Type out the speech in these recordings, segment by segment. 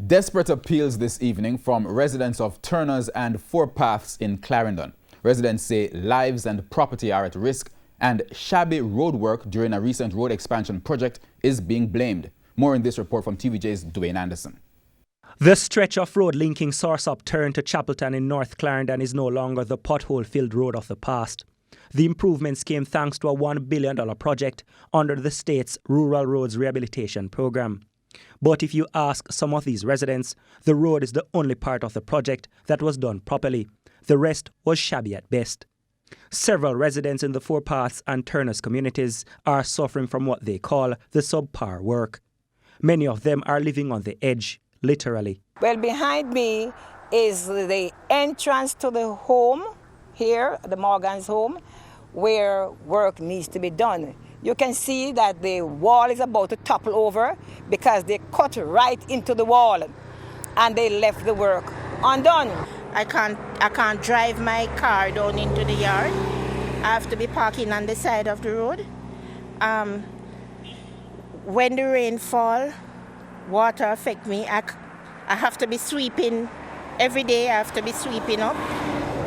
Desperate appeals this evening from residents of Turners and Four Paths in Clarendon. Residents say lives and property are at risk and shabby road work during a recent road expansion project is being blamed. More in this report from TVJ's Dwayne Anderson. The stretch of road linking Soursup Turn to Chapelton in North Clarendon is no longer the pothole-filled road of the past. The improvements came thanks to a $1 billion project under the state's Rural Roads Rehabilitation Program. But if you ask some of these residents, the road is the only part of the project that was done properly. The rest was shabby at best. Several residents in the Four Paths and Turners communities are suffering from what they call the subpar work. Many of them are living on the edge, literally. Well, behind me is the entrance to the home here, the Morgan's home, where work needs to be done. You can see that the wall is about to topple over because they cut right into the wall and they left the work undone. I can't drive my car down into the yard. I have to be parking on the side of the road. When the rain fall, water affect me. I have to be sweeping every day. I have to be sweeping up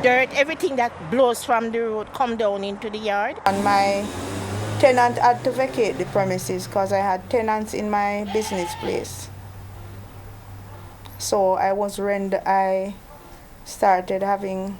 dirt, everything that blows from the road come down into the yard. And my tenant had to vacate the premises because I had tenants in my business place. So I started having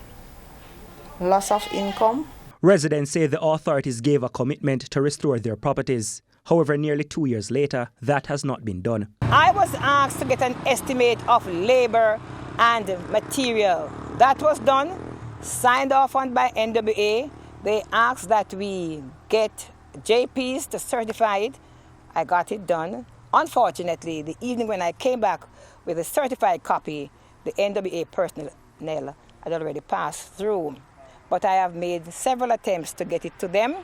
loss of income. Residents say the authorities gave a commitment to restore their properties. However, nearly 2 years later, that has not been done. I was asked to get an estimate of labor and material. That was done, signed off on by NWA. They asked that we get JPs to certify it. I got it done. Unfortunately, the evening when I came back with a certified copy, the NWA personnel had already passed through. But I have made several attempts to get it to them,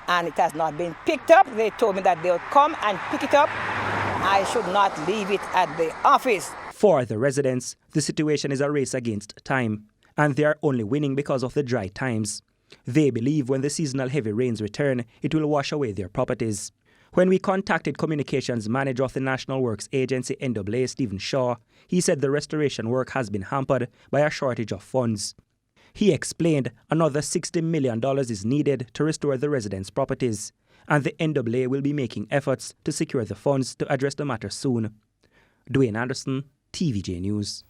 and it has not been picked up. They told me that they'll come and pick it up. I should not leave it at the office. For the residents, the situation is a race against time, and they are only winning because of the dry times. They believe when the seasonal heavy rains return, it will wash away their properties. When we contacted communications manager of the National Works Agency, NWA, Stephen Shaw, he said the restoration work has been hampered by a shortage of funds. He explained another $60 million is needed to restore the residents' properties, and the NWA will be making efforts to secure the funds to address the matter soon. Dwayne Anderson, TVJ News.